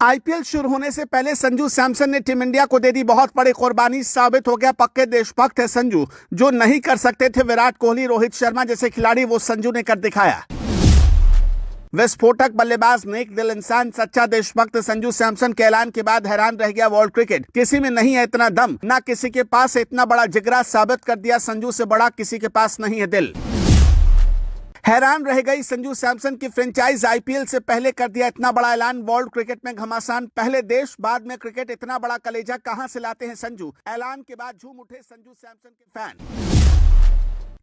IPL शुरू होने से पहले संजू सैमसन ने टीम इंडिया को दे दी बहुत बड़ी कुर्बानी। साबित हो गया पक्के देशभक्त है संजू। जो नहीं कर सकते थे विराट कोहली, रोहित शर्मा जैसे खिलाड़ी, वो संजू ने कर दिखाया। विस्फोटक बल्लेबाज, नेक दिल इंसान, सच्चा देशभक्त संजू सैमसन के ऐलान के बाद हैरान रह गया वर्ल्ड क्रिकेट। किसी में नहीं है इतना दम, ना किसी के पास है इतना बड़ा जिगरा। साबित कर दिया संजू से बड़ा किसी के पास नहीं है दिल। हैरान रह गई संजू सैमसन की फ्रेंचाइज। आईपीएल से पहले कर दिया इतना बड़ा ऐलान। वर्ल्ड क्रिकेट में घमासान, पहले देश बाद में क्रिकेट। इतना बड़ा कलेजा कहां से लाते हैं संजू। ऐलान के बाद झूम उठे संजू सैमसन के फैन।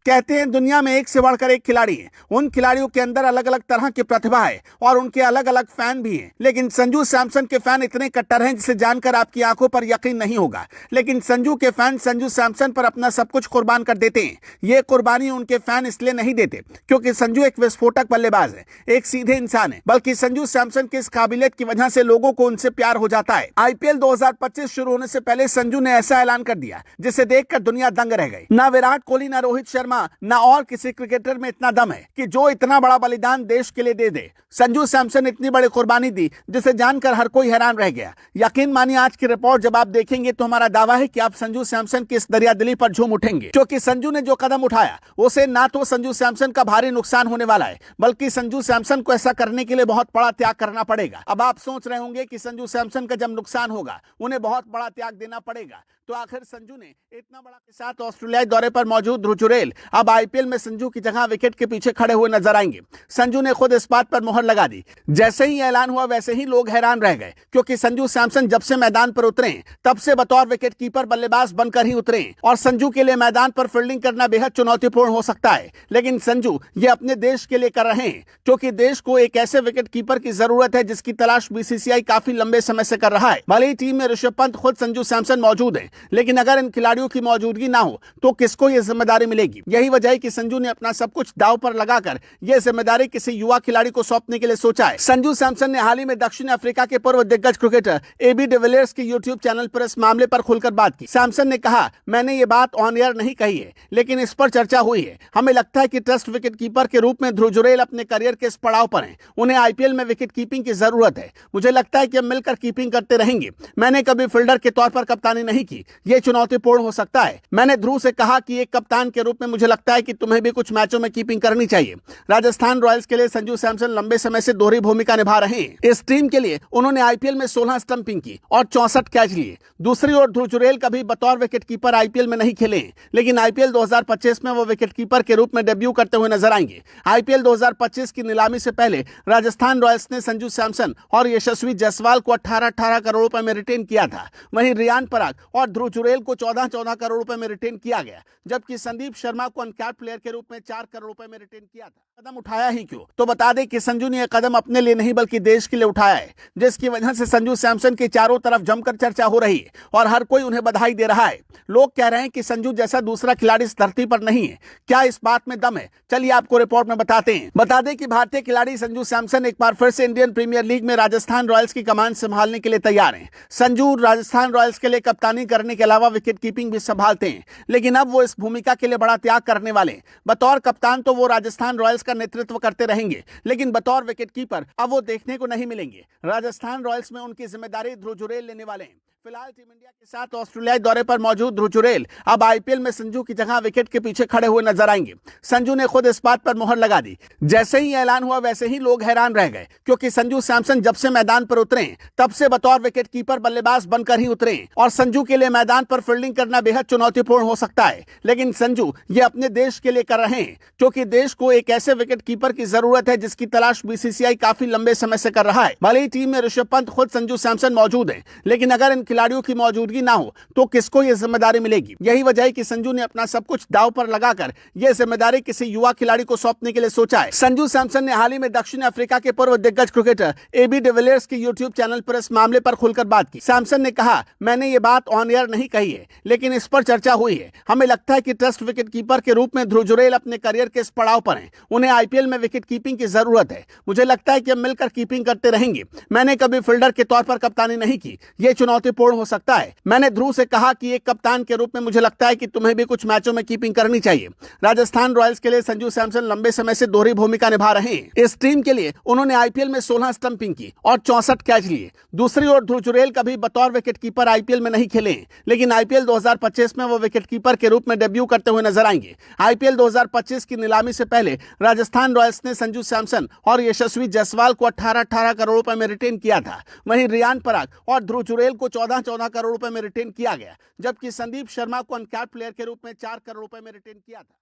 कहते हैं दुनिया में एक से बढ़कर एक खिलाड़ी है। उन खिलाड़ियों के अंदर अलग अलग तरह की प्रतिभा है और उनके अलग अलग फैन भी हैं। लेकिन संजू सैमसन के फैन इतने कट्टर हैं जिसे जानकर आपकी आंखों पर यकीन नहीं होगा। लेकिन संजू के फैन संजू सैमसन पर अपना सब कुछ कुर्बान कर देते हैं। ये कुर्बानी उनके फैन इसलिए नहीं देते क्योंकि संजू एक विस्फोटक बल्लेबाज है, एक सीधे इंसान है, बल्कि संजू सैमसन की इस काबिलियत की वजह से लोगों को उनसे प्यार हो जाता है। आईपीएल 2025 शुरू होने से पहले संजू ने ऐसा ऐलान कर दिया जिसे देखकर दुनिया दंग रह गई। ना विराट कोहली, ना रोहित शर्मा, ना और किसी क्रिकेटर में इतना दम है कि जो इतना बड़ा बलिदान देश के लिए दे दे। संजू सैमसन ने इतनी बड़ी कुर्बानी दी जिसे जानकर हर कोई हैरान रह गया। यकीन मानिए आज की रिपोर्ट जब आप देखेंगे तो हमारा दावा है कि आप संजू सैमसन की इस दरियादिली पर झूम उठेंगे, क्योंकि संजू ने जो कदम उठाया उसे ना तो संजू सैमसन का भारी नुकसान होने वाला है, बल्कि संजू सैमसन को ऐसा करने के लिए बहुत बड़ा त्याग करना पड़ेगा। अब आप सोच रहे होंगे कि संजू सैमसन का जब नुकसान होगा उन्हें बहुत बड़ा त्याग देना पड़ेगा। तो आखिर संजू ने इतना बड़ा के साथ ऑस्ट्रेलियाई दौरे पर मौजूद ध्रुव जुरैल अब आईपीएल में संजू की जगह विकेट के पीछे खड़े हुए नजर आएंगे। संजू ने खुद इस बात पर मुहर लगा दी। जैसे ही ऐलान हुआ वैसे ही लोग हैरान रह गए, क्योंकि संजू सैमसन जब से मैदान पर उतरे तब से बतौर विकेट कीपर बल्लेबाज बनकर ही उतरे। और संजू के लिए मैदान पर फील्डिंग करना बेहद चुनौतीपूर्ण हो सकता है, लेकिन संजू ये अपने देश के लिए कर रहे हैं, क्योंकि देश को एक ऐसे विकेट कीपर की जरूरत है जिसकी तलाश बीसीसीआई काफी लंबे समय से कर रहा है। भले ही टीम में ऋषभ पंत, खुद संजू सैमसन मौजूद है, लेकिन अगर इन खिलाड़ियों की मौजूदगी ना हो तो किसको ये जिम्मेदारी मिलेगी। यही वजह है कि संजू ने अपना सब कुछ दांव पर लगाकर यह जिम्मेदारी किसी युवा खिलाड़ी को सौंपने के लिए सोचा है। संजू सैमसन ने हाल ही में दक्षिण अफ्रीका के पूर्व दिग्गज क्रिकेटर एबी डिविलियर्स के यूट्यूब चैनल पर इस मामले पर खुलकर बात की। सैमसन ने कहा, मैंने ये बात ऑन एयर नहीं कही है, लेकिन इस पर चर्चा हुई है। हमें लगता है कि टेस्ट विकेट कीपर के रूप में ध्रुव जुरैल अपने करियर के इस पड़ाव पर हैं। उन्हें आईपीएल में विकेट कीपिंग की जरूरत है। मुझे लगता है कि हम मिलकर कीपिंग करते रहेंगे। मैंने कभी फील्डर के तौर पर कप्तानी नहीं की, यह चुनौतीपूर्ण हो सकता है। मैंने ध्रुव से कहा कि एक कप्तान के रूप में मुझे लगता है कि तुम्हें भी कुछ मैचों में कीपिंग करनी चाहिए। राजस्थान रॉयल्स के लिए संजू सैमसन लंबे समय से दोहरी भूमिका निभा रहे हैं। इस टीम के लिए उन्होंने आईपीएल में 16 स्टंपिंग की और 64 कैच लिए। दूसरी ओर ध्रुव जुरैल कभी बतौर विकेट कीपर आईपीएल में नहीं खेले, लेकिन आईपीएल 2025 में वो विकेट कीपर के रूप में डेब्यू करते हुए नजर आएंगे। आईपीएल 2025 की नीलामी से पहले राजस्थान रॉयल्स ने संजू सैमसन और यशस्वी जायसवाल को 18-18 करोड़ रुपए में रिटेन किया था। वहीं रियान पराग और ध्रुव जुरैल को 14-14 करोड़ रुपए में रिटेन किया गया, जबकि संदीप शर्मा को अनकैप्ड प्लेयर के रूप में 4 करोड़ रुपए में रिटेन किया था। कदम उठाया ही क्यों? तो बता दें कि संजू ने यह कदम अपने लिए नहीं बल्कि देश के लिए उठाया है, जिसकी वजह से संजू सैमसन की चारों तरफ जमकर चर्चा हो रही है और हर कोई उन्हें बधाई दे रहा है। लोग कह रहे हैं कि संजू जैसा दूसरा खिलाड़ी इस धरती पर नहीं है। क्या इस बात में दम है? चलिए आपको रिपोर्ट में बताते हैं। बता दें कि भारतीय खिलाड़ी संजू सैमसन एक बार फिर से इंडियन प्रीमियर लीग में राजस्थान रॉयल्स की कमान संभालने के लिए तैयार हैं। संजू राजस्थान रॉयल्स के लिए कप्तानी करने के अलावा विकेट कीपिंग भी संभालते हैं, लेकिन अब वो इस भूमिका के लिए बड़ा त्याग करने वाले। बतौर कप्तान तो वो राजस्थान रॉयल्स का नेतृत्व करते रहेंगे, लेकिन बतौर विकेट कीपर अब वो देखने को नहीं मिलेंगे। राजस्थान रॉयल्स में उनकी जिम्मेदारी ध्रुव जुरैल लेने वाले हैं। फिलहाल टीम इंडिया के साथ ऑस्ट्रेलियाई दौरे पर मौजूद ध्रुव जुरैल अब आईपीएल में संजू की जगह विकेट के पीछे खड़े हुए नजर आएंगे। संजू ने खुद इस बात पर मुहर लगा दी। जैसे ही ऐलान हुआ वैसे ही लोग हैरान रह गए, क्योंकि संजू सैमसन जब से मैदान पर उतरे तब से बतौर विकेट कीपर बल्लेबाज बनकर ही उतरे। और संजू के लिए मैदान पर फील्डिंग करना बेहद चुनौतीपूर्ण हो सकता है, लेकिन संजू ये अपने देश के लिए कर रहे हैं, क्योंकि देश को एक ऐसे विकेट कीपर की जरूरत है जिसकी तलाश बीसीसीआई काफी लंबे समय से कर रहा है। भले ही टीम में ऋषभ पंत, खुद संजू सैमसन मौजूद है, लेकिन अगर इन खिलाड़ियों की मौजूदगी ना हो तो किसको यह जिम्मेदारी मिलेगी। यही वजह है कि संजू ने अपना सब कुछ दांव पर लगाकर यह जिम्मेदारी किसी युवा खिलाड़ी को सौंपने के लिए सोचा है। संजू सैमसन ने हाल ही में दक्षिण अफ्रीका के पूर्व दिग्गज क्रिकेटर एबी डिविलियर्स के यूट्यूब चैनल पर इस मामले पर खुलकर बात की। सैमसन ने कहा, मैंने ये बात ऑन एयर नहीं कही है, लेकिन इस पर चर्चा हुई है। हमें लगता है कि टेस्ट विकेट कीपर के रूप में ध्रुव जुरैल अपने करियर के इस पड़ाव पर हैं। उन्हें आईपीएल में विकेट कीपिंग की जरूरत है। मुझे लगता है कि हम मिलकर कीपिंग करते रहेंगे। मैंने कभी फील्डर के तौर पर कप्तानी नहीं की, यह चुनौतीपूर्ण चुनौतीपूर्ण हो सकता है। मैंने ध्रुव से कहा कि एक कप्तान के रूप में मुझे लगता है कि तुम्हें भी कुछ मैचों में कीपिंग करनी चाहिए। राजस्थान रॉयल्स के लिए संजू सैमसन लंबे समय से दोहरी भूमिका निभा रहे हैं। इस टीम के लिए उन्होंने आईपीएल में 16 स्टंपिंग की और 64 कैच लिए। दूसरी ओर ध्रुव जुरेल कभी बतौर विकेटकीपर आईपीएल में नहीं खेले, लेकिन आईपीएल 2025 में वो विकेटकीपर के रूप में डेब्यू करते हुए नजर आएंगे। आईपीएल 2025 की नीलामी से पहले राजस्थान रॉयल्स ने संजू सैमसन और यशस्वी जायसवाल को 18-18 करोड़ रुपए में रिटेन किया था। वहीं रियान पराग और ध्रुव जुरेल को 14-14 करोड़ रुपए में रिटेन किया गया, जबकि संदीप शर्मा को अनकैप्ड प्लेयर के रूप में 4 करोड़ रुपए में रिटेन किया था।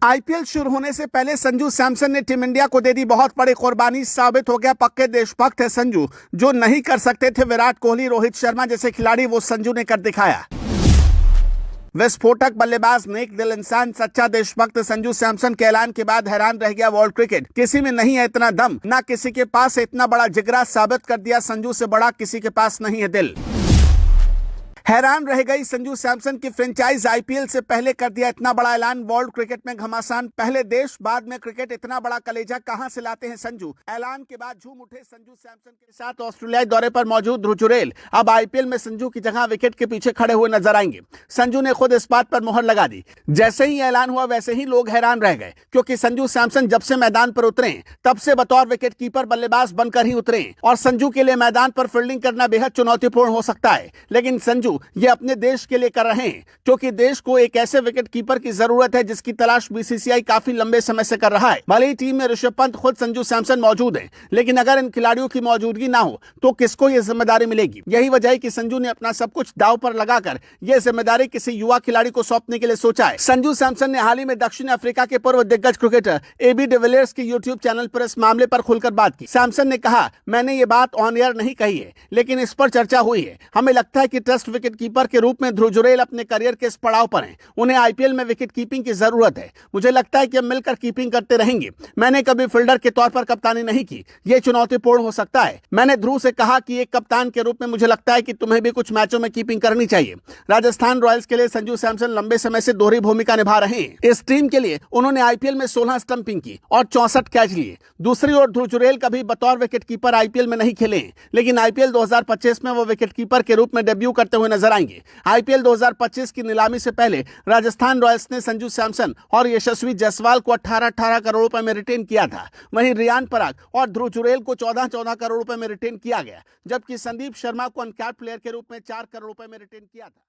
आईपीएल शुरू होने से पहले संजू सैमसन ने टीम इंडिया को दे दी बहुत बड़ी कुर्बानी। साबित हो गया पक्के देशभक्त है संजू। जो नहीं कर सकते थे विराट कोहली, रोहित शर्मा जैसे खिलाड़ी, वो संजू ने कर दिखाया। विस्फोटक बल्लेबाज, नेक दिल इंसान, सच्चा देशभक्त संजू सैमसन के ऐलान के बाद हैरान रह गया वर्ल्ड क्रिकेट। किसी में नहीं है इतना दम, ना किसी के पास है इतना बड़ा जिगरा। साबित कर दिया संजू से बड़ा किसी के पास नहीं है दिल। हैरान रह गई संजू सैमसन की फ्रेंचाइज आईपीएल से पहले कर दिया इतना बड़ा ऐलान। वर्ल्ड क्रिकेट में घमासान, पहले देश बाद में क्रिकेट, इतना बड़ा कलेजा कहां से लाते हैं संजू। ऐलान के बाद झूम उठे संजू सैमसन के साथ ऑस्ट्रेलियाई दौरे पर मौजूद ध्रुव जुरेल अब आईपीएल में संजू की जगह विकेट के पीछे खड़े हुए नजर आएंगे। संजू ने खुद इस बात पर मोहर लगा दी। जैसे ही ऐलान हुआ वैसे ही लोग हैरान रह गए, क्योंकि संजू सैमसन जब से मैदान पर उतरे तब से बतौर विकेट कीपर बल्लेबाज बनकर ही उतरे। और संजू के लिए मैदान पर फील्डिंग करना बेहद चुनौतीपूर्ण हो सकता है, लेकिन संजू ये अपने देश के लिए कर रहे हैं, क्योंकि देश को एक ऐसे विकेट कीपर की जरूरत है जिसकी तलाश बीसीसीआई काफी लंबे समय से कर रहा है। भले ही टीम में ऋषभ पंत, खुद संजू सैमसन मौजूद हैं, लेकिन अगर इन खिलाड़ियों की मौजूदगी ना हो तो किसको यह जिम्मेदारी मिलेगी। यही वजह है कि संजू ने अपना सब कुछ दांव पर लगाकर यह जिम्मेदारी किसी युवा खिलाड़ी को सौंपने के लिए सोचा है। संजू सैमसन ने हाल ही में दक्षिण अफ्रीका के पूर्व दिग्गज क्रिकेटर एबी डिविलियर्स के यूट्यूब चैनल पर इस मामले पर खुलकर बात की। सैमसन ने कहा, मैंने ये बात ऑन एयर नहीं कही है, लेकिन इस पर चर्चा हुई है। हमें लगता है कि टेस्ट विकेट कीपर के रूप में ध्रुव जुरेल अपने करियर के इस पड़ाव पर हैं। उन्हें आईपीएल में विकेट कीपिंग की जरूरत है। मुझे लगता है कि हम मिलकर कीपिंग करते रहेंगे। मैंने कभी फील्डर के तौर पर कप्तानी नहीं की, यह चुनौतीपूर्ण हो सकता है। मैंने ध्रुव से कहा कि एक कप्तान के रूप में मुझे लगता है कि तुम्हें भी कुछ मैचों में कीपिंग करनी चाहिए। राजस्थान रॉयल्स के लिए संजू सैमसन लंबे समय से दोहरी भूमिका निभा रहे हैं। इस टीम के लिए उन्होंने आईपीएल में 16 स्टंपिंग की और 64 कैच लिए। दूसरी ओर ध्रुव जुरेल कभी बतौर विकेटकीपर आईपीएल में नहीं खेले, लेकिन आईपीएल 2025 में वो विकेटकीपर के रूप में डेब्यू करते हुए नजर आएंगे। आईपीएल 2025 की नीलामी से पहले राजस्थान रॉयल्स ने संजू सैमसन और यशस्वी जायसवाल को 18-18 करोड़ रुपए में रिटेन किया था। वहीं रियान पराग और ध्रुव जुरेल को 14-14 करोड़ रुपए में रिटेन किया गया, जबकि संदीप शर्मा को अनकैप्ड प्लेयर के रूप में 4 करोड़ रुपए में रिटेन किया था।